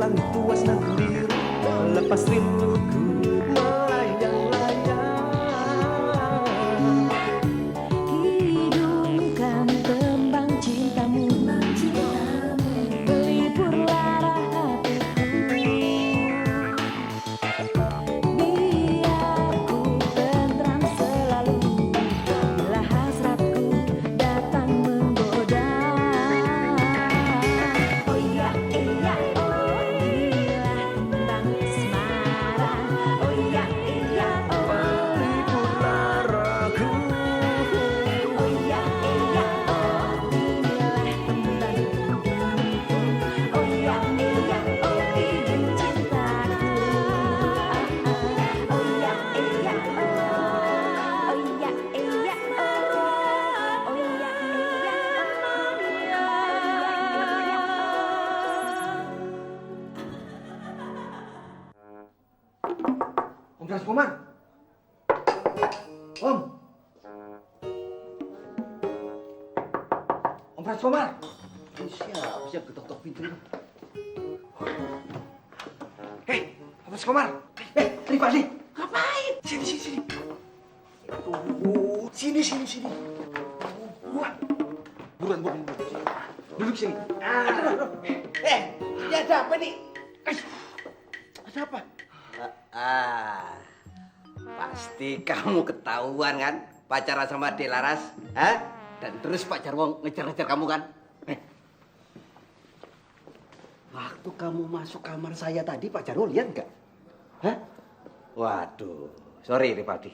langit puas dan biru, lepas rinduku melayang-layang. Hidungkan tembang cintamu, pelipur lara hatiku. Biar ku tentram selalu bila hasratku datang menggoda. Oh iya iya oh inilah tembang asmara. Oh iya iya oh pelipur laraku. oh iya iya oh inilah tembang hidupku. Oh iya iya oh hidung cintaku. Oh iya iya oh iya iya oh iya Om Transformer. Om. Om Transformer. Siapa sih yang ketok-ketok pintu itu? Hei, Om Transformer. Rifadi. Ngapain? Sini. Sini. Buruan. Duduk sini. Aduh. Ya ada apa nih? Ada apa? Pasti kamu ketahuan kan pacaran sama Dek Laras, hah? Dan terus Pak Jarwo ngejar-ngejar kamu kan? Waktu kamu masuk kamar saya tadi Pak Jarwo lihat nggak? Hah? Waduh, sorry Ripaldi.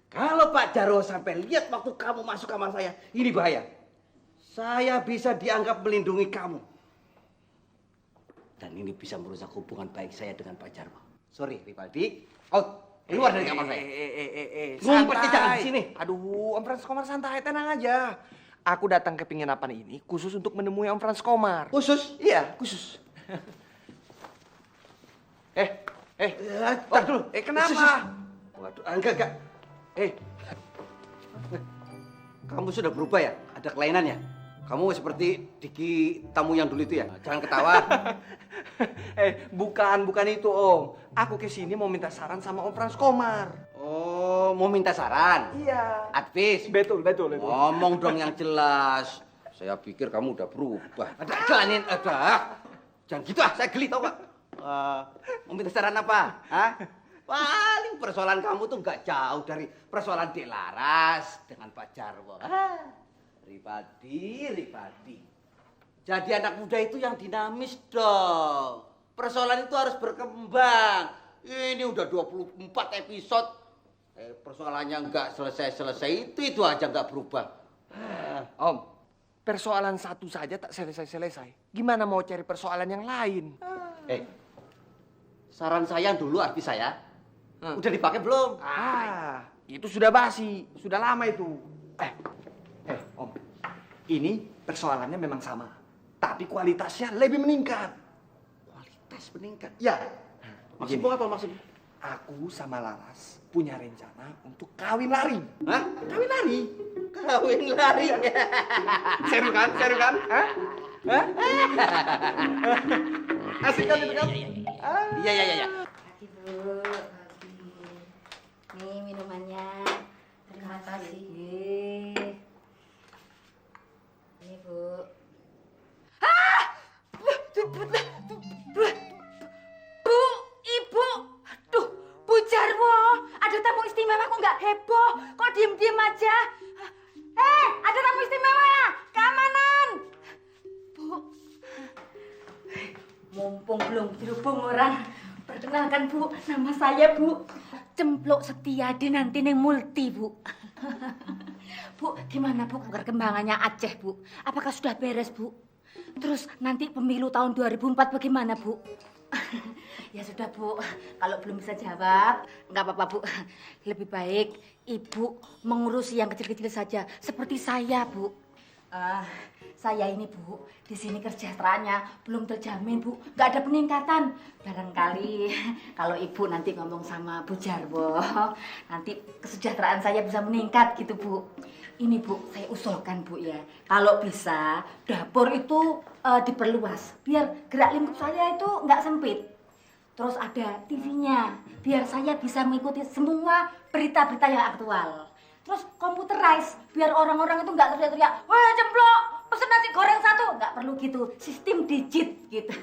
Kalau Pak Jarwo sampai lihat waktu kamu masuk kamar saya, ini bahaya. Saya bisa dianggap melindungi kamu. Dan ini bisa merusak hubungan baik saya dengan Pak Jarwo. Sorry, Ripaldi. Out. Keluar dari kamar saya. Ngumpetnya jangan di sini. Aduh, Om Frans Komar santai, tenang aja. Aku datang ke penginapan ini khusus untuk menemui Om Frans Komar. Khusus? Iya, khusus. Tar dulu. Kenapa? Waduh, enggak. Kamu sudah berubah ya? Ada kelainannya? Kamu seperti Diki tamu yang dulu itu ya? Jangan ketawa. Bukan itu Om. Aku kesini mau minta saran sama Om Frans Komar. Oh, mau minta saran? Iya. Advis? Betul. Ngomong dong yang jelas. Saya pikir kamu udah berubah. Jalanin, jangan gitu saya geli tau gak? Mau minta saran apa? Hah? Paling persoalan kamu tuh nggak jauh dari persoalan Dek Laras dengan Pak Jarwo. Ripadi. Jadi anak muda itu yang dinamis dong. Persoalan itu harus berkembang. Ini udah 24 episode. Persoalannya nggak selesai-selesai. Itu aja nggak berubah. Om, persoalan satu saja tak selesai. Gimana mau cari persoalan yang lain? Saran saya yang dulu arti saya. Udah dipakai belum? Itu sudah basi. Sudah lama itu. Om. Ini persoalannya memang sama. Tapi kualitasnya lebih meningkat. Kualitas meningkat. Ya. Maksudmu apa maksudmu? Aku sama Laras punya rencana untuk kawin lari. Hah? Kawin lari? Kawin lari. Seru kan? Hah? Asik kan itu kan? Iya. Makasih Bu, Nih minumannya. Terima kasih. Ini Bu. Bu, Ibu. Aduh, Bu Jarwo. Ada tamu istimewa kok nggak heboh? Kok diem-diem aja? Ada tamu istimewa. Keamanan. Bu. Mumpung belum dirubung orang. Perkenalkan Bu, nama saya Bu Cempluk Setiadi nanti neng Multi Bu. Bu, gimana Bu perkembangannya Aceh Bu? Apakah sudah beres Bu? Terus nanti pemilu tahun 2004 bagaimana Bu? Ya sudah Bu, kalau belum bisa jawab nggak apa-apa Bu. Lebih baik Ibu mengurusi yang kecil-kecil saja seperti saya Bu. saya ini Bu, di sini kesejahteraannya belum terjamin Bu, nggak ada peningkatan. Barangkali kalau Ibu nanti ngomong sama Bu Jarwo, nanti kesejahteraan saya bisa meningkat gitu Bu. Ini Bu, saya usulkan Bu ya, kalau bisa dapur itu diperluas, biar gerak lingkup saya itu nggak sempit. Terus ada TV-nya, biar saya bisa mengikuti semua berita-berita yang aktual. Terus computerize, biar orang-orang itu nggak teriak-teriak, wah Cemplok, pesen nasi goreng 1. Nggak perlu gitu, sistem digit gitu.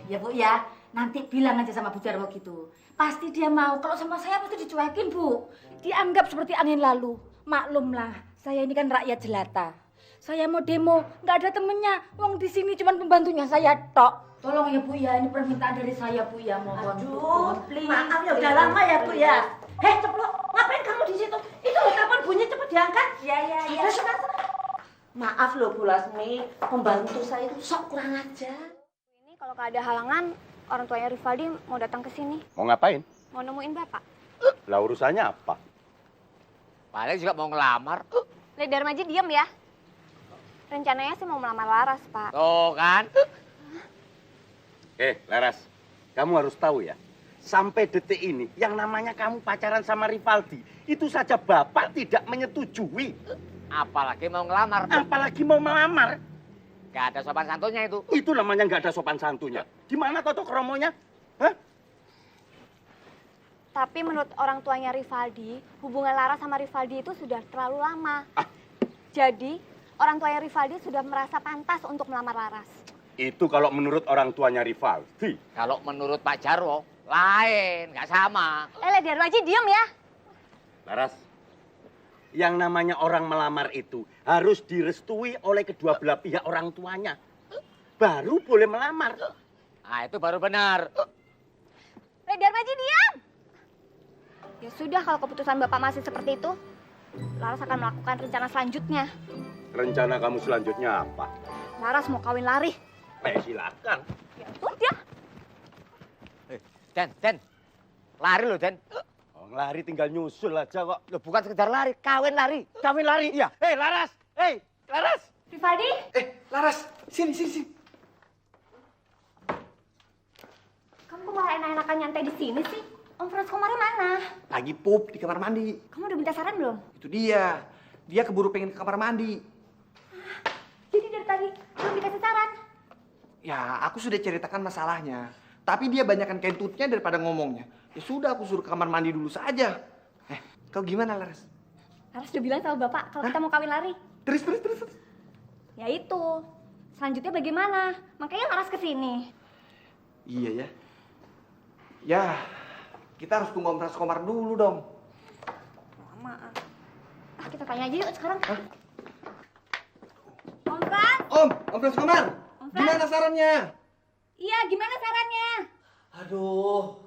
Ya Bu ya, nanti bilang aja sama Bu Jarwo gitu. Pasti dia mau, kalau sama saya pasti dicuekin Bu. Dianggap seperti angin lalu. Maklumlah, saya ini kan rakyat jelata. Saya mau demo, nggak ada temennya. Wong di sini cuma pembantunya saya tok. Tolong ya Bu ya, ini permintaan dari saya Bu ya, mohon. Aduh, maaf ya udah lama ya Bu ya. Hei Cemplok, ngapain kamu di situ? Itu loh telepon bunyi, cepet diangkat. Ya. Maaf loh Bu Lasmi, pembantu saya itu sok kurang ajar. Ini kalau nggak ada halangan, orang tuanya Rivaldi mau datang ke sini. Mau ngapain? Mau nemuin Bapak. Lah urusannya apa? Paling juga mau ngelamar. Lihat Darmaji diam ya. Rencananya sih mau melamar Laras, Pak. Tuh kan. Laras, kamu harus tahu ya. Sampai detik ini, yang namanya kamu pacaran sama Rivaldi, itu saja Bapak tidak menyetujui. Apalagi mau ngelamar. Apalagi mau melamar. Gak ada sopan santunnya itu. Itu namanya nggak ada sopan santunya. Gimana toto kromonya? Hah? Tapi menurut orang tuanya Rivaldi, hubungan Laras sama Rivaldi itu sudah terlalu lama. Jadi, orang tuanya Rivaldi sudah merasa pantas untuk melamar Laras. Itu kalau menurut orang tuanya Rivaldi. Kalau menurut Pak Jarwo, lain, nggak sama. Lihat Darmaji diam ya. Laras, yang namanya orang melamar itu harus direstui oleh kedua belah pihak orang tuanya. Baru boleh melamar. Nah, itu baru benar. Lihat Darmaji diam. Ya sudah, kalau keputusan Bapak masih seperti itu, Laras akan melakukan rencana selanjutnya. Rencana kamu selanjutnya apa? Laras mau kawin lari. Silakan. Ya sudah. Den. Lari loh, Den. Oh, lari tinggal nyusul aja kok. Loh, bukan sekedar lari, kawin lari. Kawin lari? Iya. Laras! Laras! Rivaldi, Laras, sini. kamu kok malah enak-enakan nyantai di sini sih? Om Frans kemarin mana? Lagi pup di kamar mandi. Kamu udah minta saran belum? Itu dia. Dia keburu pengen ke kamar mandi. Jadi dari tadi belum dikasih saran. Ya, aku sudah ceritakan masalahnya. Tapi dia banyakkan kentutnya daripada ngomongnya. Ya sudah, aku suruh ke kamar mandi dulu saja. Kau gimana, Laras? Laras udah bilang sama Bapak kalau kita mau kawin lari. Terus. Ya itu. Selanjutnya bagaimana? Makanya Laras kesini. Iya ya. Ya, kita harus tunggu Om Raskomar dulu dong. Maaf. Kita tanya aja yuk sekarang. Om Frans? Om Raskomar, gimana sarannya? Iya, gimana sarannya? Aduh,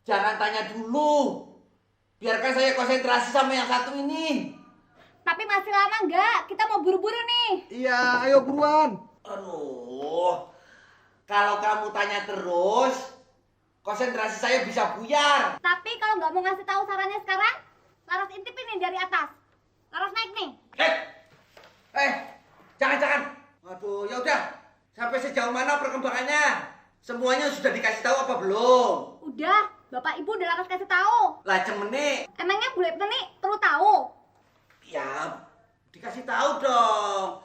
jangan tanya dulu. Biarkan saya konsentrasi sama yang satu ini. Tapi masih lama nggak? Kita mau buru-buru nih. Iya, ayo buruan. Aduh, kalau kamu tanya terus, konsentrasi saya bisa buyar. Tapi kalau nggak mau ngasih tahu sarannya sekarang, Laras intipin nih dari atas. Laras naik nih. Jangan. Aduh, ya udah. Sampai sejauh mana perkembangannya? Semuanya sudah dikasih tahu apa belum? Udah, Bapak Ibu udah Laras kasih tahu. Lah cemene. Emangnya bule nih perlu tahu? Ya, dikasih tahu dong.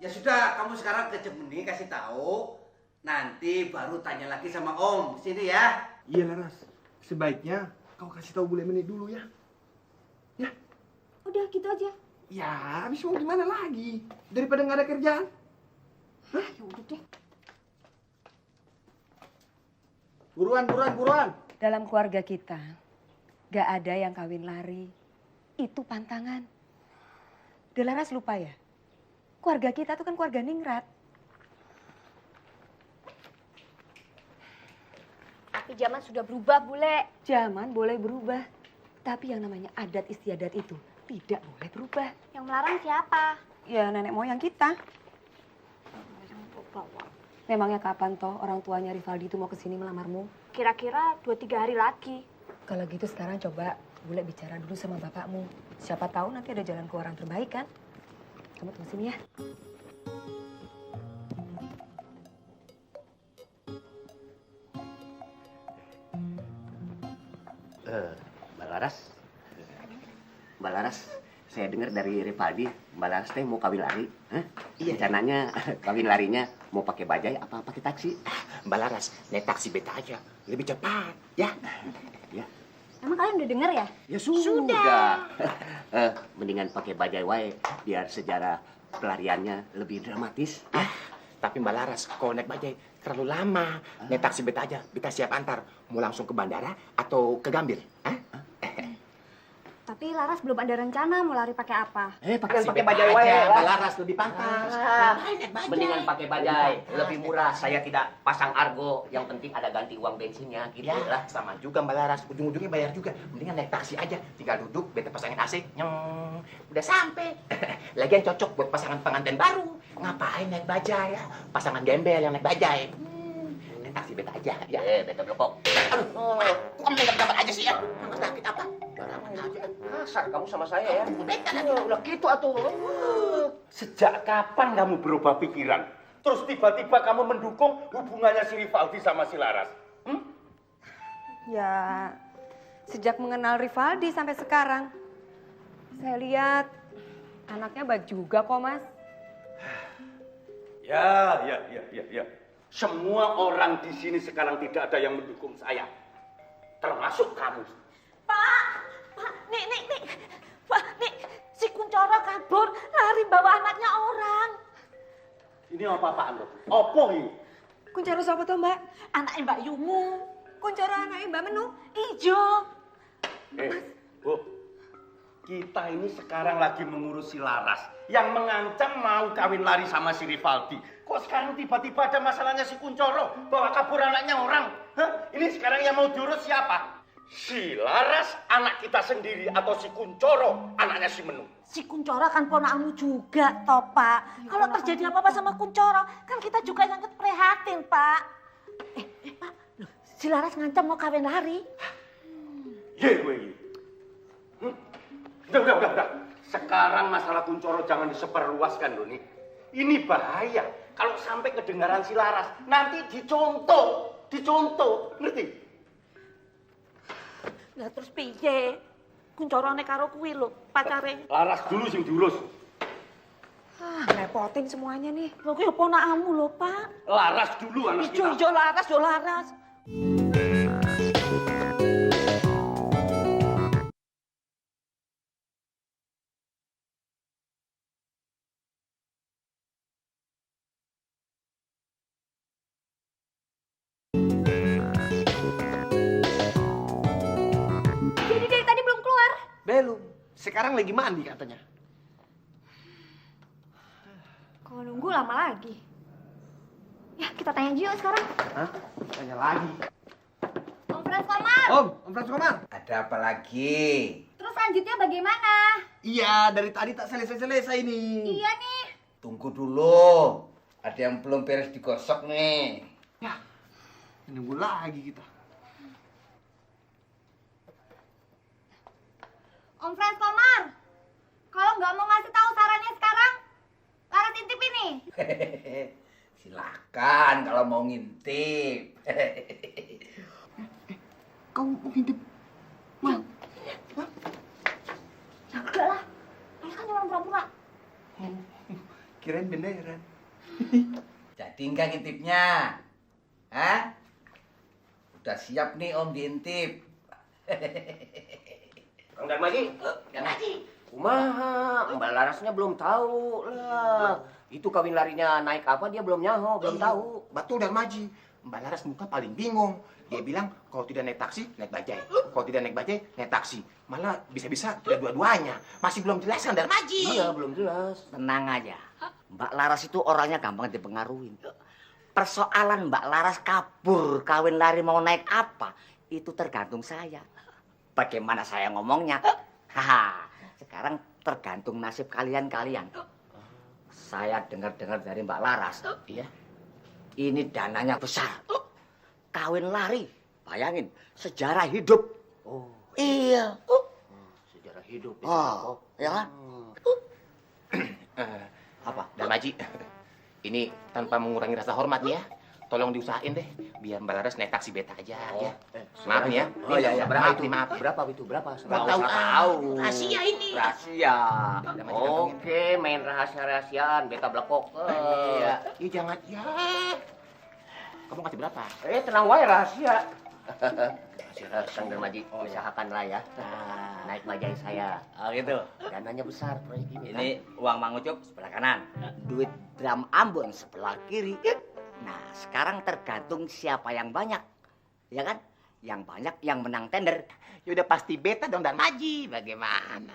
Ya sudah, kamu sekarang ke Cemeni kasih tahu. Nanti baru tanya lagi sama Om. Sini ya. Iya, Laras. Sebaiknya kau kasih tahu bule menit dulu ya. Ya. Udah gitu aja. Ya, habis mau gimana lagi? Daripada nggak ada kerjaan. Ya udah deh. Buruan. Dalam keluarga kita, gak ada yang kawin lari. Itu pantangan. Delaras lupa ya? Keluarga kita tuh kan keluarga ningrat. Tapi zaman sudah berubah, bule. Zaman boleh berubah. Tapi yang namanya adat istiadat itu tidak boleh berubah. Yang melarang siapa? Ya nenek moyang kita. Memangnya kapan toh orang tuanya Rivaldi itu mau kesini melamarmu? Kira-kira 2-3 hari lagi. Kalau gitu sekarang coba Bule bicara dulu sama bapakmu. Siapa tahu nanti ada jalan keluar yang terbaik kan? Kamu tunggu sini ya. Mbak Laras. Mbak Laras, saya dengar dari Rivaldi, Mbak Laras teh mau kawin lari. Hah? Iya. Rencananya kawin larinya mau pakai bajai apa pakai taksi? Mbak Laras, naik taksi beta aja. Lebih cepat, ya. Ya. Emang kalian udah denger ya? Ya sudah. Mendingan pakai bajai wae biar sejarah pelariannya lebih dramatis. Ya. Tapi Mbak Laras, kalau naik bajai terlalu lama. Naik taksi beta aja, beta siap antar. Mau langsung ke bandara atau ke Gambir? Hah? Tapi Laras belum ada rencana mau lari pakai apa. Pakai bajai wae. Mbak Laras lebih pantas. Mendingan pakai bajai, lebih murah. Saya tidak pasang argo, yang penting ada ganti uang bensinnya gitu Ya, lah. sama juga Mbak Laras. Ujung-ujungnya bayar juga. Mendingan naik taksi aja. Tinggal duduk, beta pasangin AC. Nyeng. Udah sampai. Lagian cocok buat pasangan pengantin baru. Ngapain naik bajai ya? Pasangan gembel yang naik bajai. Naik taksi beta aja. Ya, Beta blokok. aduh. Kok kamu gambar aja sih ya? Emang sakit apa? Kasar kamu sama saya ya. Beta lagi. Udah gitu atuh. Sejak kapan kamu berubah pikiran? Terus tiba-tiba kamu mendukung hubungannya si Rivaldi sama si Laras? Ya, sejak mengenal Rivaldi sampai sekarang, saya lihat anaknya baik juga kok, Mas. Ya. Semua orang di sini sekarang tidak ada yang mendukung saya. Termasuk kamu. Pak, nih. Pak, nih, si Kuncoro kabur, lari bawa anaknya orang. Ini apa-apaan loh? Apa ini? Kuncoro siapa tuh, Mbak? Anaknya Mbak Yumu. Kuncoro anaknya Mbak Menu. Ijo. Bu, kita ini sekarang lagi mengurus si Laras yang mengancam mau kawin lari sama si Rivaldi. Kok sekarang tiba-tiba ada masalahnya si Kuncoro bawa kabur anaknya orang? Hah? Ini sekarang yang mau diurus siapa? Si Laras anak kita sendiri atau si Kuncoro anaknya si Menu? Si Kuncoro kan ponakmu juga, toh, Pak. Kalau terjadi apa-apa sama Kuncoro, kan kita juga yang prihatin, Pak. Pak, loh, si Laras ngancam mau kawin lari. Ye, gue ini. Udah. Sekarang masalah Kuncoro jangan disebarluaskan loh nih. Ini bahaya. Kalau sampai kedengaran si Laras, nanti dicontoh, ngerti? Lah terus piye? Kuncorone karo kuwi lho, pacare. Laras dulu sing diurus. Repotin semuanya nih. Lho kuwi ponakmu lho, Pak. Laras dulu anak kita. Ijo Laras. Jadi dari tadi belum keluar. Belum. Sekarang lagi mandi katanya. Kalau nunggu lama lagi. Ya, kita tanya aja yuk sekarang. Hah? Tanya lagi. Om Frans Komar, Om Frans Komar. Ada apa lagi? terus selanjutnya bagaimana? Iya, dari tadi tak selesai ini. Iya nih. Tunggu dulu. Ada yang belum beres digosok nih. Ya, nunggu lagi kita. Om Frans Komar, kalau nggak mau ngasih tahu sarannya sekarang, Laras intip ini. Silakan kalau mau ngintip. Kau mau ngintip? Mau? Ya enggak lah, Laras kan cuma pura-pura. Kirain beneran. Jadi enggak ngintipnya? Hah? Udah siap nih Om diintip. Kang Darmaji. Kumaha, Mbak Larasnya belum tahu lah. Itu kawin larinya naik apa dia belum nyaho, belum tahu. Betul Darmaji. Mbak Laras muka paling bingung. Dia bilang kalau tidak naik taksi, naik bajai. Kalau tidak naik bajai, naik taksi. Malah bisa-bisa tidak dua-duanya. Masih belum jelas kan Darmaji? Iya, belum jelas. Tenang aja. Mbak Laras itu orangnya gampang dipengaruhi. Persoalan Mbak Laras kabur, kawin lari mau naik apa, itu tergantung saya. Bagaimana saya ngomongnya? Haha. Sekarang tergantung nasib kalian-kalian. Saya dengar-dengar dari Mbak Laras, Iya. ini dananya besar. Kawin lari, bayangin, sejarah hidup. Oh, Iya. sejarah hidup. Oh, ya kan? Apa? Dan Maji, ini tanpa mengurangi rasa hormat nih ya. Tolong diusahain deh, biar Mbak Laras naik taksi beta aja. Ya. Maaf nih ya. Oh iya, Berapa itu? maaf. Berapa itu? Berapa? Nggak tahu. Rahasia ini. Rahasia. Udah, Maji, kantongin. Oke, main rahasia-rahasiaan, beta blekok. Iya. Ih, jangan ya. Kamu kasih berapa? Tenang wae rahasia. Kang Darmaji, usahakanlah ya. Naik bajai saya. Oh gitu. Dananya besar proyek ini. Ini uang Mang Ucup sebelah kanan. Duit drum Ambon sebelah kiri. Nah, sekarang tergantung siapa yang banyak. Ya kan? Yang banyak yang menang tender. Ya udah pasti beta dong Dan Maji. Bagaimana?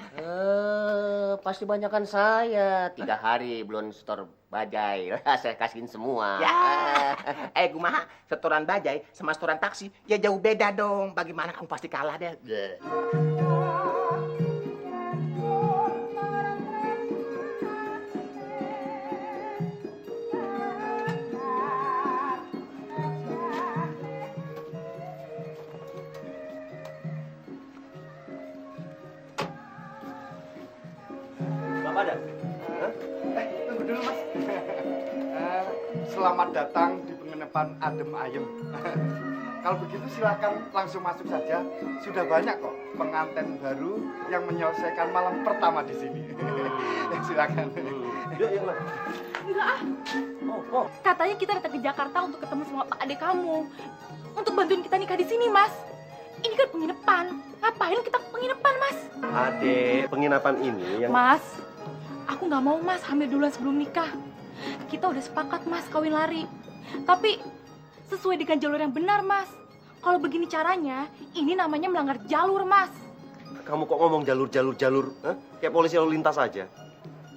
Pasti banyakan saya. 3 hari belum store bajai. Saya kasihin semua. Ya. Kumaha? Setoran bajai sama setoran taksi. Ya jauh beda dong. Bagaimana kamu pasti kalah deh. Bapak ada? Tunggu dulu mas. Selamat datang di penginapan Adem Ayem. Kalau begitu silakan langsung masuk saja. Sudah banyak kok pengantin baru yang menyelesaikan malam pertama di sini. Silakan. Yuk, mas. Enggak ah. Katanya kita datang ke Jakarta untuk ketemu sama Pak Ade kamu. Untuk bantuin kita nikah di sini, Mas. Ini kan penginapan. Ngapain kita ke penginapan, Mas? Ade, penginapan ini yang... Mas, aku nggak mau Mas hamil duluan sebelum nikah. Kita udah sepakat Mas kawin lari. Tapi sesuai dengan jalur yang benar Mas. Kalau begini caranya, ini namanya melanggar jalur Mas. Kamu kok ngomong jalur? Hah? Kayak polisi lalu lintas aja.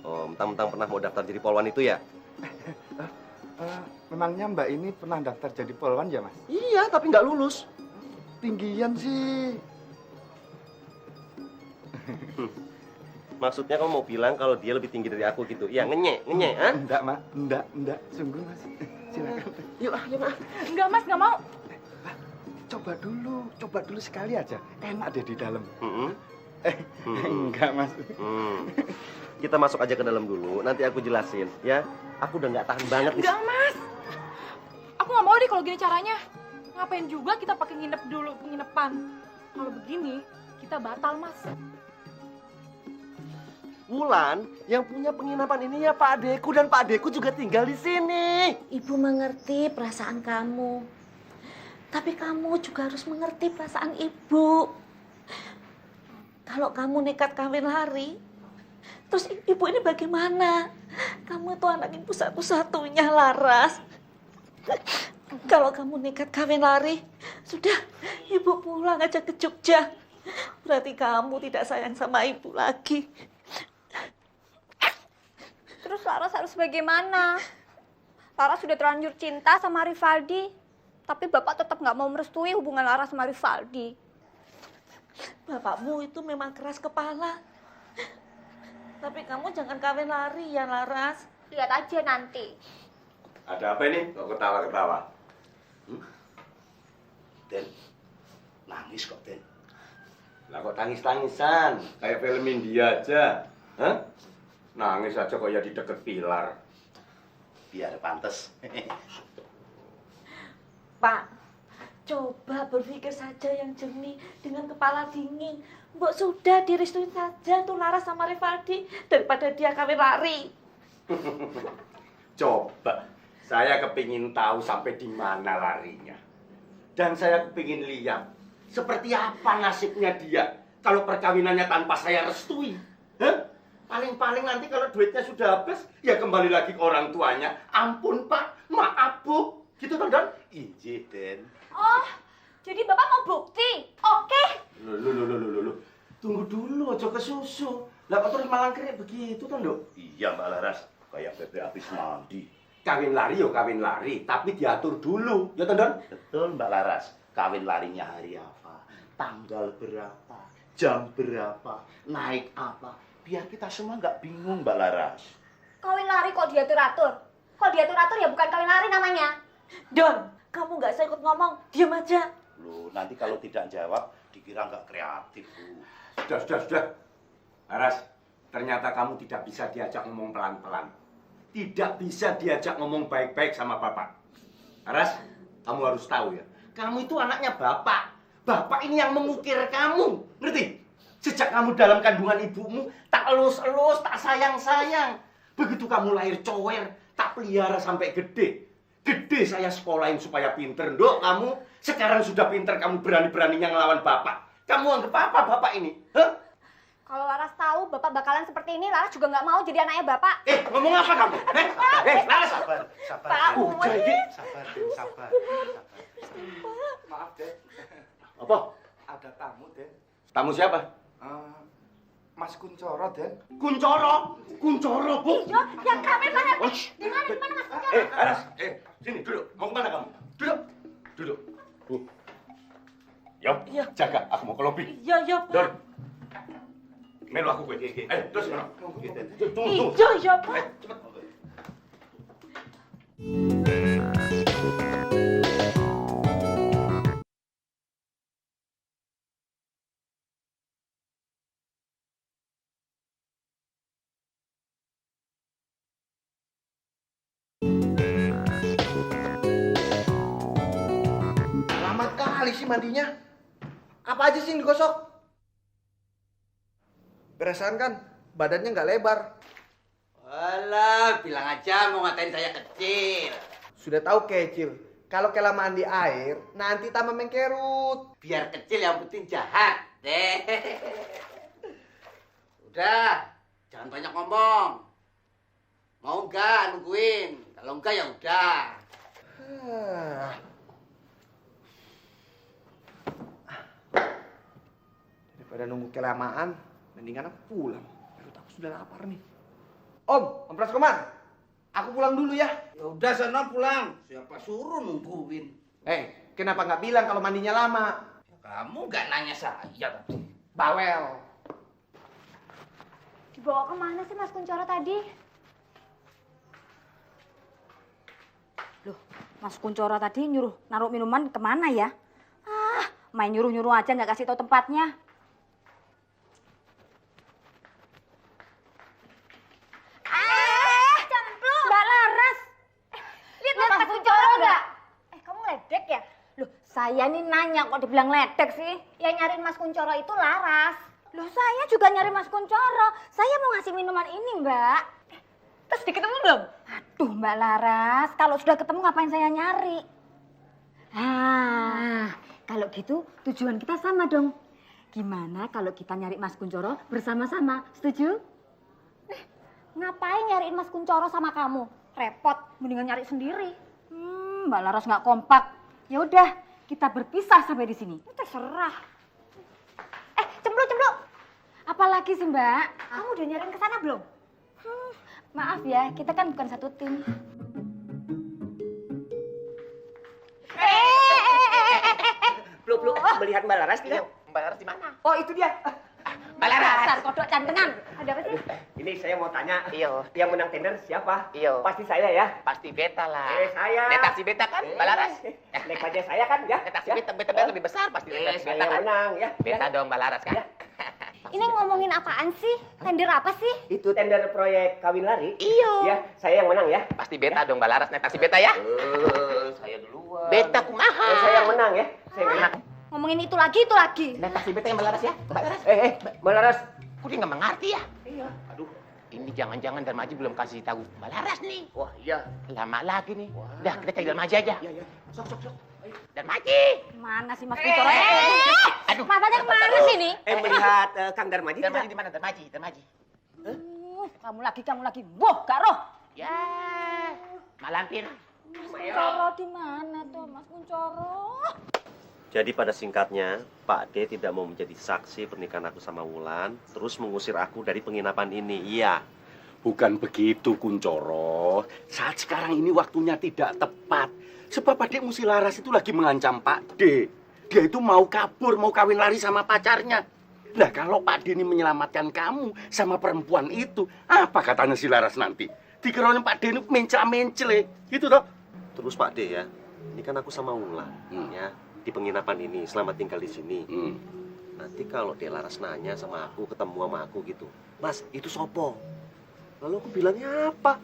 Oh, mentang-mentang pernah mau daftar jadi polwan itu ya? Memangnya Mbak ini pernah daftar jadi polwan ya mas? Iya, tapi nggak lulus. Tinggian sih. Maksudnya kamu mau bilang kalau dia lebih tinggi dari aku gitu? Ya, ngenyek, ha? Enggak, Mak. Enggak. Sungguh, Mas. Silakan. Yuk, Mak. Enggak Mas, nggak mau. Coba dulu sekali aja. Enak deh di dalam. Mm-mm. Enggak, Mas. Kita masuk aja ke dalam dulu, nanti aku jelasin, ya. Aku udah nggak tahan banget nih. Enggak Mas. Aku nggak mau deh kalau gini caranya. Ngapain juga kita pakai nginep dulu penginapan. Kalau begini, kita batal Mas. Wulan, yang punya penginapan ini ya Pak Adeku, dan Pak Adeku juga tinggal di sini. Ibu mengerti perasaan kamu. Tapi kamu juga harus mengerti perasaan ibu. Kalau kamu nekat kawin lari, terus ibu ini bagaimana? Kamu itu anak ibu satu-satunya, Laras. Kalau kamu nekat kawin lari, sudah ibu pulang aja ke Jogja. Berarti kamu tidak sayang sama ibu lagi. Terus Laras harus bagaimana? Laras sudah terlanjur cinta sama Rivaldi, tapi Bapak tetap nggak mau merestui hubungan Laras sama Rivaldi. Bapakmu itu memang keras kepala. Tapi kamu jangan kawin lari ya, Laras. Lihat aja nanti. Ada apa ini? Kok ketawa-ketawa? Den, nangis kok, Den. Lah kok tangis-tangisan? Kayak film India aja. Hah? Nangis aja kok ya di deket pilar. Biar pantes. Pak, coba berpikir saja yang jernih dengan kepala dingin. Mbok sudah direstuin saja tuh Laras sama Rivaldi daripada dia kawin lari. Coba, saya kepingin tahu sampai di mana larinya. Dan saya kepingin lihat seperti apa nasibnya dia kalau perkawinannya tanpa saya restui. Hah? Paling-paling nanti kalau duitnya sudah habis, ya kembali lagi ke orang tuanya. Ampun Pak, maaf Bu. Gitu kan, Don? Iya, Den. Oh, jadi Bapak mau bukti? Oke. Loh. Tunggu dulu, aja ke susu. Lah kok terus malang kayak begitu kan, Dok? Iya, Mbak Laras. Kayak bebek habis mandi. Kawin lari yo kawin lari, tapi diatur dulu. Ya, Don? Betul, Mbak Laras. Kawin larinya hari apa? Tanggal berapa? Jam berapa? Naik apa? Biar kita semua nggak bingung, Mbak Laras. Kawin lari kok diatur-atur? Kok diatur-atur ya bukan kawin lari namanya. Don, kamu nggak usah ikut ngomong, diam aja. Loh, nanti kalau tidak jawab, dikira nggak kreatif, Bu. Sudah. Laras, Ternyata kamu tidak bisa diajak ngomong pelan-pelan. Tidak bisa diajak ngomong baik-baik sama bapak. Laras, kamu harus tahu ya. Kamu itu anaknya bapak. Bapak ini yang mengukir kamu. Ngerti? Sejak kamu dalam kandungan ibumu, tak elus-elus, tak sayang-sayang. Begitu kamu lahir cower, tak pelihara sampai gede. Gede saya sekolahin supaya pinter. Dok, kamu sekarang sudah pinter, kamu berani-beraninya ngelawan bapak. Kamu anggap apa bapak ini? Hah? Kalau Laras tahu Bapak bakalan seperti ini, Laras juga nggak mau jadi anaknya Bapak. Ngomong apa kamu? Laras. Sabar. Udah, ini. Sabar. Maaf, Dek. Apa? Ada tamu, Dek. Tamu siapa? Mas Kuncoro, Dek. Kuncoro, Bu. Iya, yang kami mana? Oh, Di mana Mas Kuncoro? Laras, sini duduk. Mau kemana kamu? Duduk. Bu. Yo, jaga. Aku mau ke lobi. Iya, Pak. Dor. Melu aku gue. Ayo, terus mana? Tunggu. Iya, Pak. Cepet. Lama kali sih mandinya. Apa aja sih yang digosok? Perasaan kan badannya nggak lebar. Walah, bilang aja mau ngatain saya kecil. Sudah tahu kecil. Kalau kelamaan di air, nanti tambah mengkerut. Biar kecil yang penting jahat. Udah, jangan banyak ngomong. Mau nggak nungguin? Kalau enggak ya udah. Daripada nunggu kelamaan, mendingan aku pulang. Perut aku sudah lapar nih. Om Praskomar, aku pulang dulu ya. Ya udah sana pulang. Siapa suruh nungguin? Kenapa nggak bilang kalau mandinya lama? Kamu nggak nanya saya tadi. Bawel. Dibawa kemana sih Mas Kuncoro tadi? Loh, Mas Kuncoro tadi nyuruh naruh minuman kemana ya? Main nyuruh-nyuruh aja nggak kasih tahu tempatnya. Cemplung! Mbak Laras! Lihat Mas Kuncoro nggak? Kamu ledek ya? Loh, saya nih nanya kok dibilang ledek sih? Yang nyariin Mas Kuncoro itu Laras. Loh, saya juga nyari Mas Kuncoro. Saya mau ngasih minuman ini, Mbak. Terus diketemu belum? Aduh, Mbak Laras, kalau sudah ketemu ngapain saya nyari? Kalau gitu tujuan kita sama dong. Gimana kalau kita nyari Mas Kuncoro bersama-sama? Setuju? Ngapain nyariin Mas Kuncoro sama kamu? Repot, mendingan nyari sendiri. Mbak Laras nggak kompak. Ya udah, kita berpisah sampai di sini. Terserah. Cemplung. Apalagi sih, Mbak? Kamu udah nyariin ke sana belum? Maaf ya, kita kan bukan satu tim. Belum melihat Mbak Laras tidak? Mbak Laras di mana? Oh, itu dia. Mbak Laras. Dasar kodok cantengan. Ada apa sih? Ini saya mau tanya. Yang menang tender siapa? Pasti saya ya. Pasti beta lah. Saya. Naik taksi beta kan, Mbak Laras. Naik bajaj saya kan ya. Naik taksi beta lebih besar pasti. Naik taksi beta kan. Menang ya. Beta dong Mbak Laras kan. Ini ngomongin apaan sih? Tender apa sih? Itu tender proyek kawin lari. Iya. Ya, saya yang menang ya. Pasti beta dong Mbak Laras, naik taksi beta ya. Saya duluan. Beta kumaha. Saya yang menang ya. Saya yang menang. Ngomongin itu lagi. Naik taksi beta yang Mbak Laras ya. Mbak Laras. Mbak Laras. Kok dia nggak mengerti ya? Iya. Aduh, ini jangan-jangan Darmaji belum kasih tahu Mbak Laras nih. Wah, iya. Lama lagi nih. Udah, kita cari Darmaji aja. Iya. Sok. Darmaji. Mana sih Mas Kuncoro? Aduh. Matanya kemana sih ini? Melihat Kang Darmaji. Darmaji di mana? Darmaji. Kamu lagi. Boh, gak roh. Ya, malampir. Mas Kuncoro di mana tuh, Mas Kuncoro? Jadi pada singkatnya, Pak D tidak mau menjadi saksi pernikahan aku sama Wulan, terus mengusir aku dari penginapan ini. Iya. Bukan begitu, Kuncoro. Saat sekarang ini waktunya tidak tepat. Sebab adik Musi Laras itu lagi mengancam Pak D. Dia itu mau kabur, mau kawin lari sama pacarnya. Nah, kalau Pak D ini menyelamatkan kamu sama perempuan itu, apa katanya si Laras nanti? Dikiranya Pak D ini mencela-mencele, gitu toh? Terus Pak D ya, ini kan aku sama Wulan, ya, di penginapan ini, selamat tinggal di sini. Nanti kalau dia Laras nanya sama aku, ketemu sama aku gitu, Mas, itu sopo? Lalu aku bilangnya apa?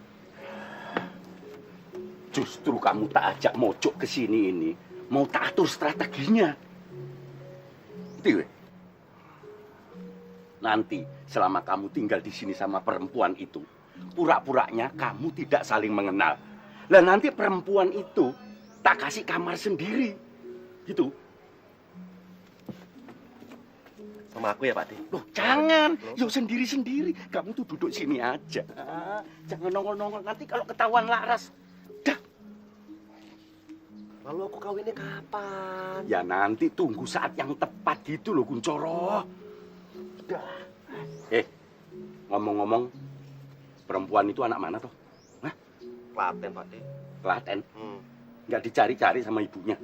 Justru kamu tak ajak mojok ke sini ini, mau tak atur strateginya. Itu ya? Nanti selama kamu tinggal di sini sama perempuan itu, pura-puranya kamu tidak saling mengenal. Lah nanti perempuan itu tak kasih kamar sendiri. Gitu. Sama aku ya Pak De? Loh jangan, yo sendiri-sendiri. Kamu tuh duduk sini aja. Jangan nongol-nongol, nanti kalau ketahuan Laras. Dah. Lalu aku kawinnya kapan? Ya nanti tunggu saat yang tepat gitu loh Kuncoro. Udah. Ngomong-ngomong, perempuan itu anak mana toh? Hah? Klaten Pak De. Klaten? Nggak dicari-cari sama ibunya?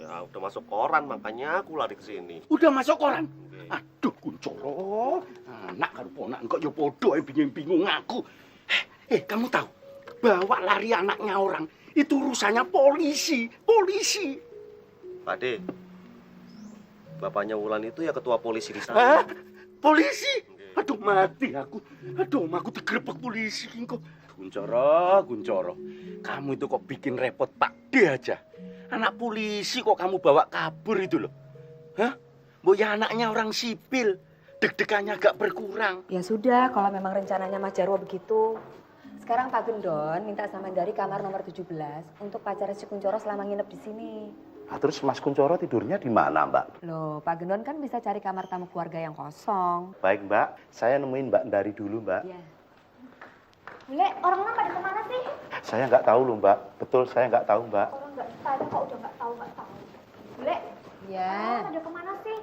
Ya udah masuk koran, makanya aku lari ke sini. Udah masuk koran? Aduh Kuncoro, anak karo ponak kok ya podo bingung-bingung aku. Kamu tahu, bawa lari anaknya orang, itu urusannya polisi. Pak De, bapaknya Wulan itu ya ketua polisi di sana. Hah? Polisi? Aduh mati aku. Aku digerebek polisi kok. Kuncoro, kamu itu kok bikin repot Pak D aja. Anak polisi kok kamu bawa kabur itu loh. Hah? Ya anaknya orang sipil, deg-degannya agak berkurang. Ya sudah, kalau memang rencananya Mas Jarwo begitu. Sekarang Pak Gendon minta sama dari kamar nomor 17 untuk pacarnya si Kuncoro selama nginep di sini. Terus Mas Kuncoro tidurnya di mana, Mbak? Loh, Pak Gendon kan bisa cari kamar tamu keluarga yang kosong. Baik, Mbak. Saya nemuin Mbak dari dulu, Mbak. Iya. Bule, orang-orang pada kemana sih? Saya nggak tahu loh, Mbak. Betul, saya nggak tahu, Mbak. Orang nggak tanya kok udah nggak tahu. Bule, Iya. orang pada kemana sih?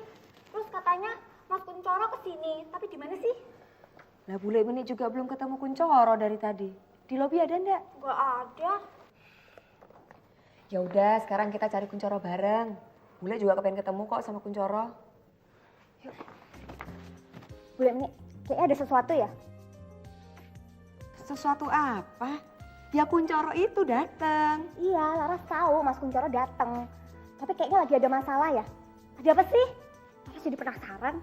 Terus katanya Mas Kuncoro kesini, tapi di mana sih? Nah, bule ini juga belum ketemu Kuncoro dari tadi. Di lobi ada ndak? Nggak ada. Ya udah, sekarang kita cari Kuncoro bareng. Bule juga kepengen ketemu kok sama Kuncoro. Bule, ini kayaknya ada sesuatu ya? Sesuatu apa? Ya Kuncoro itu datang. Iya, Laras tahu Mas Kuncoro datang. Tapi kayaknya lagi ada masalah ya. Ada apa sih? Laras jadi penasaran.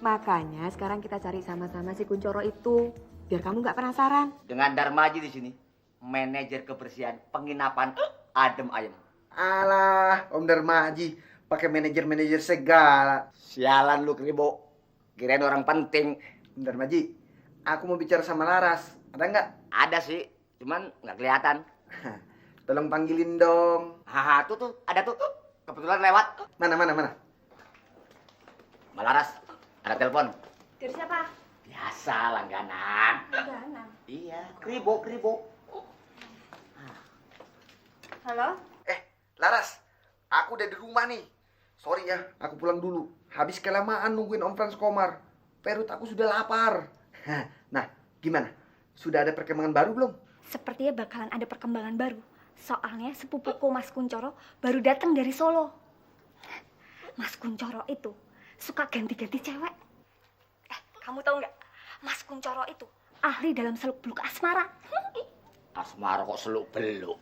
Makanya sekarang kita cari sama-sama si Kuncoro itu. Biar kamu nggak penasaran. Dengan Darmaji di sini, manajer kebersihan penginapan Adem Ayem. Alah, Om Darmaji pakai manajer segala. Sialan lu Kribo. Kirain orang penting. Om Darmaji, aku mau bicara sama Laras. Ada nggak? Ada sih, cuman nggak kelihatan. Tolong panggilin dong. Haha, tuh, ada tuh. Kebetulan lewat. Mana? Mbak Laras, ada telepon. Dari siapa? Biasa, langganan. Langganan. Iya, kribo. Halo? Laras, aku udah di rumah nih. Sorry ya, aku pulang dulu. Habis kelamaan nungguin Om Frans Komar. Perut aku sudah lapar. Nah, gimana? Sudah ada perkembangan baru belum? Sepertinya bakalan ada perkembangan baru. Soalnya sepupuku Mas Kuncoro baru datang dari Solo. Mas Kuncoro itu suka ganti-ganti cewek. Kamu tahu nggak? Mas Kuncoro itu ahli dalam seluk-beluk asmara. Asmara kok seluk beluk.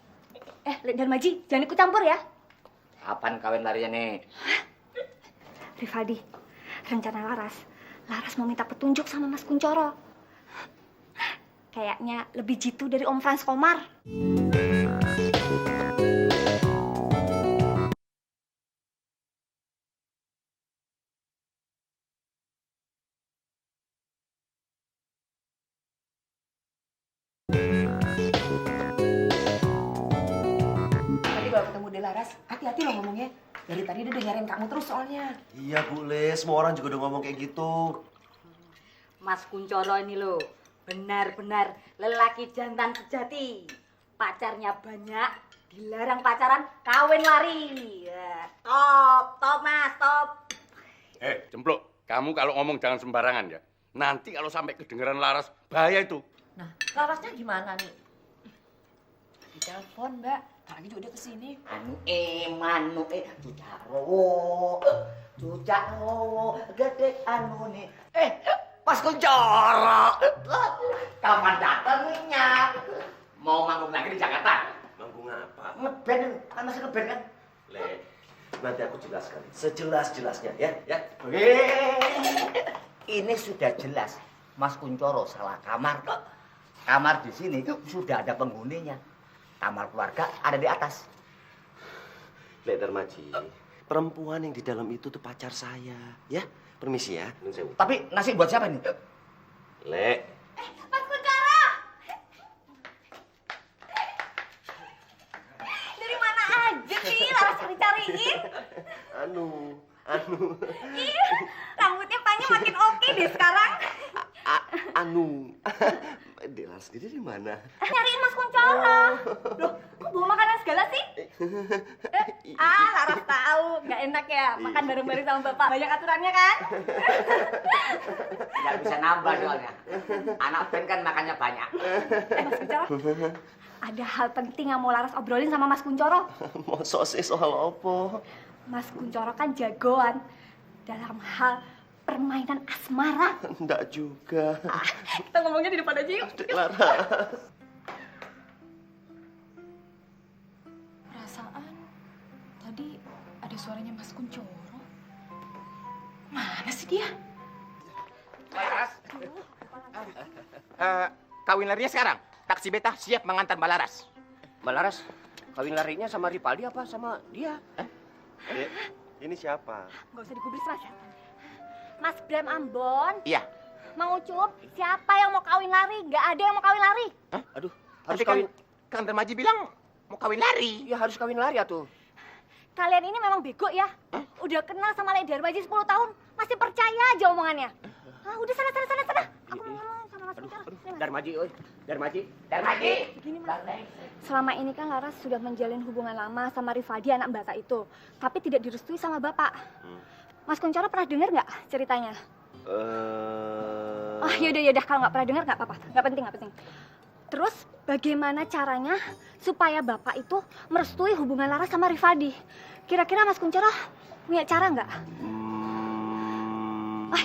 Darmaji, jangan ikut campur ya. Kapan kawin larinya nih? Rivaldi, rencana Laras mau minta petunjuk sama Mas Kuncoro. Kayaknya lebih jitu dari Om Frans Komar. Tadi kalau ketemu Delaras, hati-hati loh ngomongnya. Dari tadi dia udah nyariin kamu terus soalnya. Iya Bu Le, semua orang juga udah ngomong kayak gitu. Mas Kuncoro ini loh, benar-benar lelaki jantan sejati. Pacarnya banyak, dilarang pacaran, kawin lari. Ya, top Mas, top. Cempluk, kamu kalau ngomong jangan sembarangan ya. Nanti kalau sampai kedengeran Laras, bahaya itu. Nah, Larasnya gimana nih? Di telepon, Mbak. Lagi juga dia kesini. Manu Cucaro, gede anu nih. Mas Kuncoro, kapan datangnya? Mau manggung lagi di Jakarta? Manggung apa? Ngeband kan masih ngeband kan? Le, nanti aku jelaskan. Sejelas-jelasnya ya. Ini sudah jelas. Mas Kuncoro salah kamar kok. Kamar di sini sudah ada penghuninya. Kamar keluarga ada di atas. Lek Darmaji, perempuan yang di dalam itu tuh pacar saya, ya. Permisi ya. Tapi nasi buat siapa nih? Lek. Mas Kuncoro! Dari mana aja sih Laras cari-cariin? Anu. Ih, rambutnya Panya makin oke deh sekarang. Dek Laras sendiri di mana? Nyariin Mas Kuncoro. Loh, kok bawa makanan segala sih? Laras tahu. Nggak enak ya makan bareng-bareng sama Bapak. Banyak aturannya kan? Nggak bisa nambah soalnya. Anak band kan makannya banyak. Mas Kuncoro, ada hal penting yang mau Laras obrolin sama Mas Kuncoro. Mosok sih soal apa? Mas Kuncoro kan jagoan dalam hal permainan asmara. Enggak juga. Kita ngomongnya di depan aja yuk. Dek Laras. Perasaan tadi ada suaranya Mas Kuncoro. Mana sih dia? Laras. Kawin larinya sekarang. Taksi beta siap mengantar Mbak Laras. Mbak Laras, kawin larinya sama Rivaldi apa sama dia? Dek, ini siapa? Nggak usah digubris, Mas. Mas Bram Ambon. Iya. Mang Ucup, siapa yang mau kawin lari? Nggak ada yang mau kawin lari. Aduh, Harus kawin. Kang Darmaji bilang mau kawin lari. Ya harus kawin lari atuh. Kalian ini memang bego ya. Udah kenal sama Lek Darmaji 10 tahun, masih percaya aja omongannya. Udah sana. Aku mau ngomong sama Mas Kuncoro. Darmaji, oi. Darmaji. Begini, Mas. Selama ini kan Laras sudah menjalin hubungan lama sama Rivaldi anak Mbak Tak itu, tapi tidak direstui sama Bapak. Mas Kuncoro pernah dengar nggak ceritanya? Yaudah, kalau nggak pernah dengar nggak apa-apa, nggak penting. Terus bagaimana caranya supaya Bapak itu merestui hubungan Laras sama Rivaldi? Kira-kira Mas Kuncoro punya cara nggak?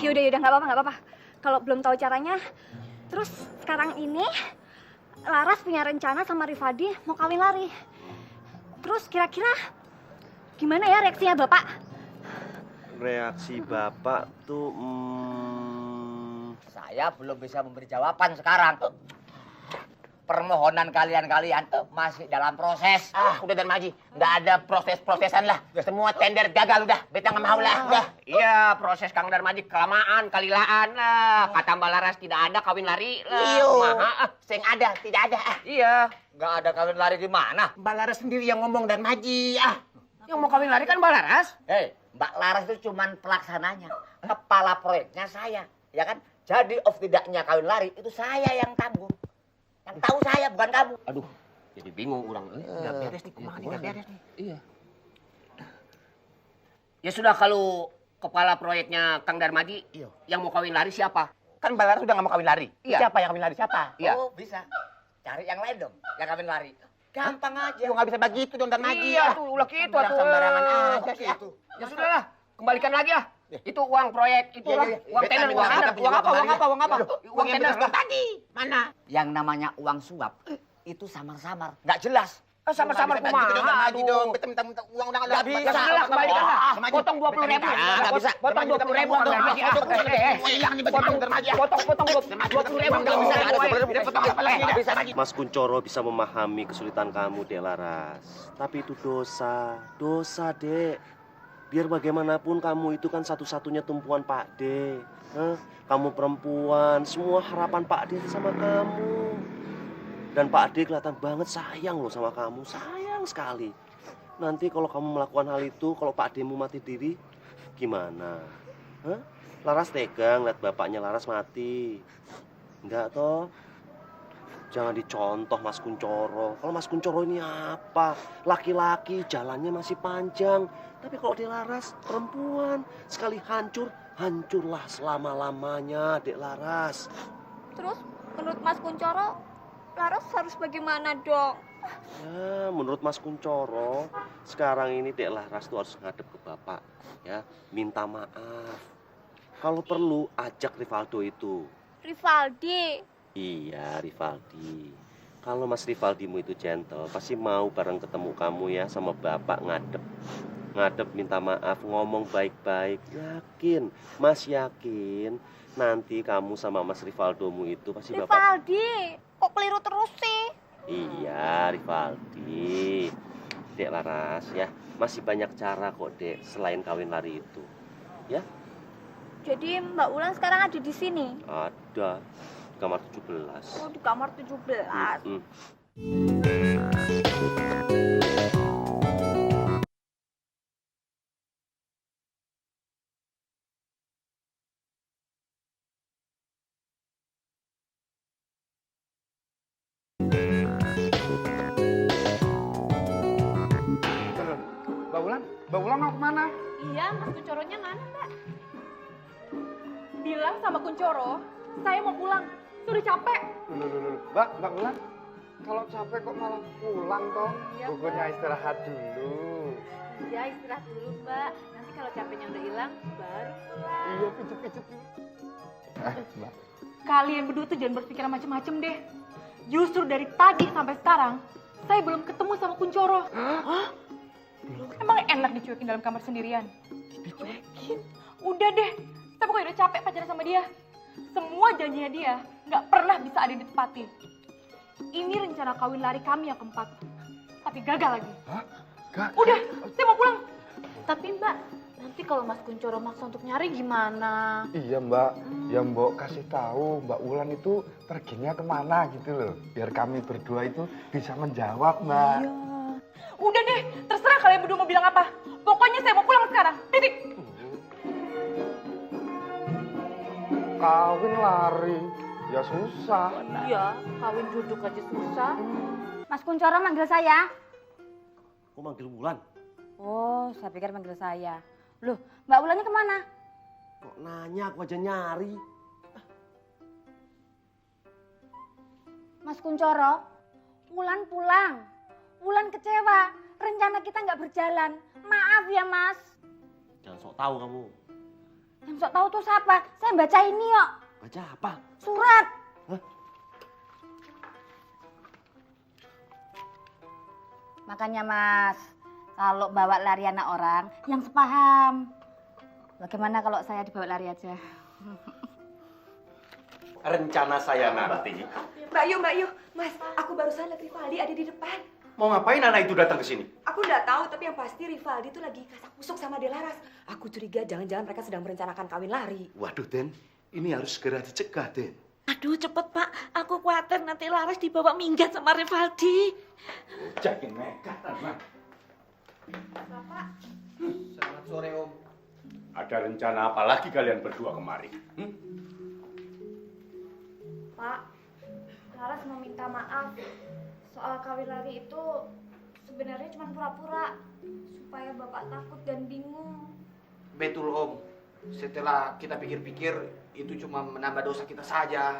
Yaudah, nggak apa-apa. Kalau belum tahu caranya, terus sekarang ini Laras punya rencana sama Rivaldi mau kawin lari. Terus kira-kira gimana ya reaksinya Bapak? Reaksi Bapak tuh Saya belum bisa memberi jawaban sekarang. Permohonan kalian masih dalam proses. Udah Darmaji, nggak ada proses-prosesan lah. Semua tender gagal udah. Beta nggak mau lah. Udah. Iya, proses Kang Darmaji kelamaan, kalilaan lah. Kata Mbak Laras tidak ada kawin lari lah. Iyo. Maha. Sing ada, tidak ada. Iya. Nggak ada kawin lari di mana? Mbak Laras sendiri yang ngomong Darmaji. Yang mau kawin lari kan Mbak Laras. Mbak Laras itu cuman pelaksananya. Kepala proyeknya saya, ya kan? Jadi of tidaknya kawin lari itu saya yang tanggung. Yang tahu saya bukan kamu. Aduh, jadi bingung orang. Nggak beres nih, kumaha nggak beres nih. Iya. Ya sudah, kalau kepala proyeknya Kang Darmaji, yang mau kawin lari siapa? Kan Mbak Laras udah nggak mau kawin lari. Iya. Siapa yang kawin lari? Siapa? Iya. Oh, bisa. Cari yang lain dong, yang kawin lari. Gampang aja. Lu nggak bisa begitu dong Darmaji. Iya tuh, ulah gitu Udah tuh. sembarangan aja sih. Ya sudahlah, kembalikan lagi ya. Itu uang proyek, itu uang tender, uang apa? Uang yang tender bener tadi. Mana? Yang namanya uang suap itu samar-samar, nggak jelas. Sama-sama kumaha. Aduh dong, minta uang udah Nggak bisa. Ya sudahlah, kembalikan lah. Potong 20.000. Nggak bisa. Potong 20.000 Kang Darmaji. Potong 20.000. Mas Kuncoro bisa memahami kesulitan kamu, Dek Laras. Tapi itu dosa, Dek. Biar bagaimanapun kamu itu kan satu-satunya tumpuan Pak D. Kamu perempuan, semua harapan Pak D sama kamu. Dan Pak D kelihatan banget sayang loh sama kamu, sayang sekali. Nanti kalau kamu melakukan hal itu, kalau Pak D-mu mati diri, gimana? Laras tegang lihat bapaknya Laras mati. Enggak toh? Jangan dicontoh Mas Kuncoro. Kalau Mas Kuncoro ini apa? Laki-laki, jalannya masih panjang. Tapi kalau Dek Laras, perempuan. Sekali hancur, hancurlah selama-lamanya, Dek Laras. Terus menurut Mas Kuncoro, Laras harus bagaimana dong? Ya, menurut Mas Kuncoro, sekarang ini Dek Laras tuh harus ngadep ke Bapak. Ya, minta maaf. Kalau perlu, ajak Rivaldo itu. Rivaldi? Iya, Rivaldi. Kalau Mas Rivaldimu itu gentle, pasti mau bareng ketemu kamu ya sama Bapak ngadep ngadep minta maaf, ngomong baik-baik. Yakin, Mas yakin nanti kamu sama Mas Rivaldomu itu pasti Bapak... Rivaldi, kok keliru terus sih? Iya, Rivaldi. Dek Laras ya, masih banyak cara kok, Dek, selain kawin lari itu. Ya? Jadi Mbak Ulan sekarang ada di sini? Ada, di kamar 17. Oh, di kamar 17. Mbak Ulan mau kemana? Iya, Mas Kuncoronya mana, Mbak? Bilang sama Kuncoro, saya mau pulang. Sudah capek. Loh. Mbak Ulan, kalau capek kok malah pulang toh? Iya, Pokoknya Mbak. istirahat dulu. Iya, istirahat dulu, Mbak. Nanti kalau capeknya udah hilang, baru pulang. Iya, pijet-pijet. Mbak. Kalian berdua tuh jangan berpikiran macem-macem deh. Justru dari tadi sampai sekarang, saya belum ketemu sama Kuncoro. Hah? Emang enak dicuekin dalam kamar sendirian? Dicuekin? Udah deh, saya pokoknya udah capek pacaran sama dia. Semua janjinya dia nggak pernah bisa ada ditepati. Ini rencana kawin lari kami yang keempat. Tapi gagal lagi. Hah? Udah, saya mau pulang. Tapi Mbak, nanti kalau Mas Kuncoro maksa untuk nyari gimana? Iya Mbak, ya Mbok kasih tahu Mbak Ulan itu perginya kemana gitu loh. Biar kami berdua itu bisa menjawab Mbak. Iya. Udah deh, terserah kalian berdua mau bilang apa. Pokoknya saya mau pulang sekarang. Titik. Kawin lari, ya susah. Iya, kawin duduk aja susah. Mas Kuncoro manggil saya. Kok manggil Wulan? Oh, saya pikir manggil saya. Loh, Mbak Ulannya kemana? Kok nanya, aku aja nyari. Mas Kuncoro, Ulan pulang. Ulan kecewa, rencana kita nggak berjalan. Maaf ya Mas. Jangan sok tahu kamu. Yang sok tahu tuh siapa? Saya baca ini kok. Baca apa? Surat. Hah? Makanya Mas, kalau bawa lari anak orang yang sepaham. Bagaimana kalau saya dibawa lari aja? Rencana saya nanti. Mbak Yu, Mas, aku barusan lihat Rivaldi ada di depan. Mau ngapain anak itu datang ke sini? Aku nggak tahu, tapi yang pasti Rivaldi tuh lagi kasak kusuk sama Delaras. Aku curiga jangan-jangan mereka sedang merencanakan kawin lari. Waduh, Den. Ini harus segera dicegah, Den. Aduh, cepet Pak. Aku khawatir nanti Laras dibawa minggat sama Rivaldi. Jangan nekat, anak. Bapak. Selamat sore, Om. Ada rencana apa lagi kalian berdua kemari? Pak, Laras mau minta maaf. Soal kawin lari itu sebenarnya cuma pura-pura supaya Bapak takut dan bingung. Betul, Om. Setelah kita pikir-pikir, itu cuma menambah dosa kita saja.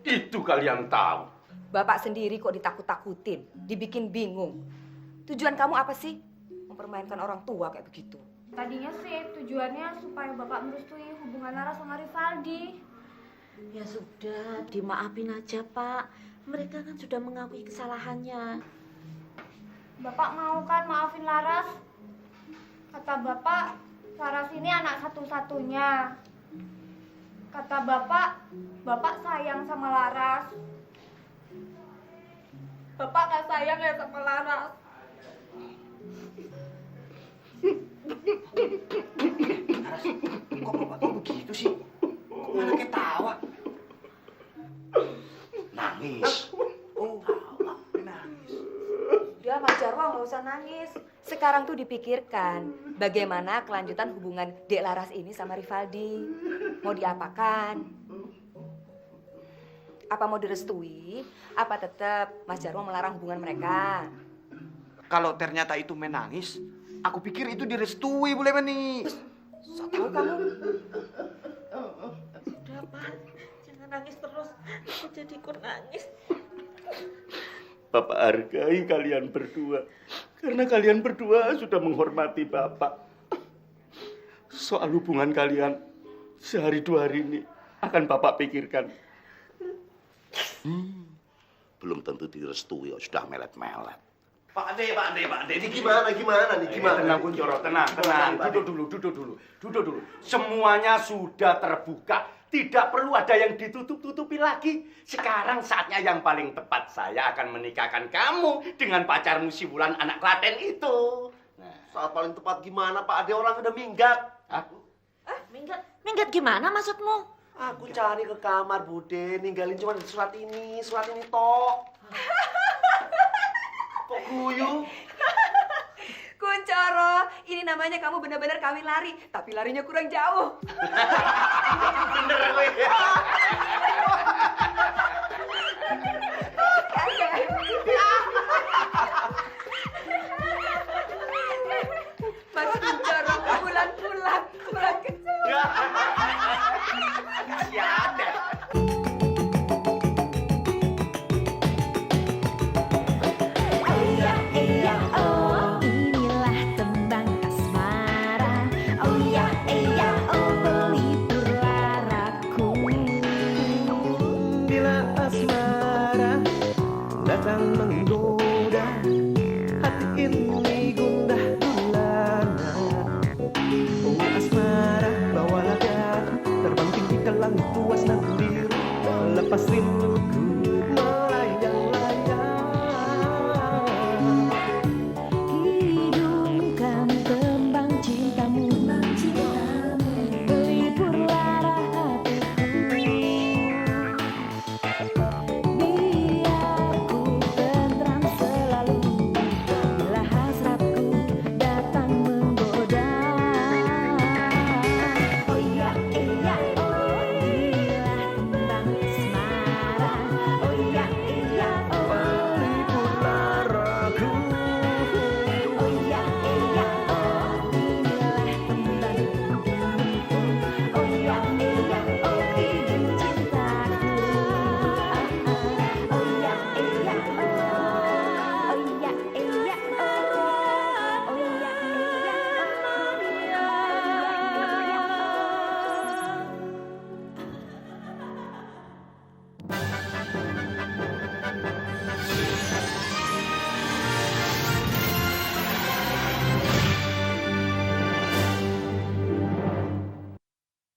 Itu kalian tahu. Bapak sendiri kok ditakut-takutin, dibikin bingung. Tujuan kamu apa sih? Mempermainkan orang tua kayak begitu. Tadinya sih tujuannya supaya Bapak merestui hubungan Laras sama Rivaldi. Ya sudah, dimaafin aja Pak. Mereka kan sudah mengakui kesalahannya. Bapak mau kan maafin Laras? Kata Bapak, Laras ini anak satu-satunya. Kata Bapak, Bapak sayang sama Laras. Bapak nggak sayang ya sama Laras. Laras, kok Bapak begitu sih? Kok malah ketawa? Nangis. Oh, nangis. Udah Mas Jarwo nggak usah nangis. Sekarang tuh dipikirkan bagaimana kelanjutan hubungan Dek Laras ini sama Rivaldi. Mau diapakan? Apa mau direstui? Apa tetap Mas Jarwo melarang hubungan mereka? Kalau ternyata itu menangis, aku pikir itu direstui, boleh Beni. So tahu kamu? Udah Pak, jangan nangis terus. Aku jadi ikut nangis. Bapak hargai kalian berdua. Karena kalian berdua sudah menghormati Bapak. Soal hubungan kalian sehari dua hari ini akan Bapak pikirkan. Belum tentu direstui, sudah melet-melet. Pak De, Ini gimana nih? Tenang Kuncoro, tenang. Duduk dulu. Semuanya sudah terbuka. Tidak perlu ada yang ditutup-tutupi lagi. Sekarang saatnya yang paling tepat. Saya akan menikahkan kamu dengan pacarmu si Wulan anak Klaten itu. Saat paling tepat gimana Pak Ade, orang udah minggat. Minggat gimana maksudmu? Aku cari ke kamar Bude, ninggalin cuma surat ini tok. Kok guyu? Kuncoro, ini namanya kamu benar-benar kawin lari, tapi larinya kurang jauh. Bener gue.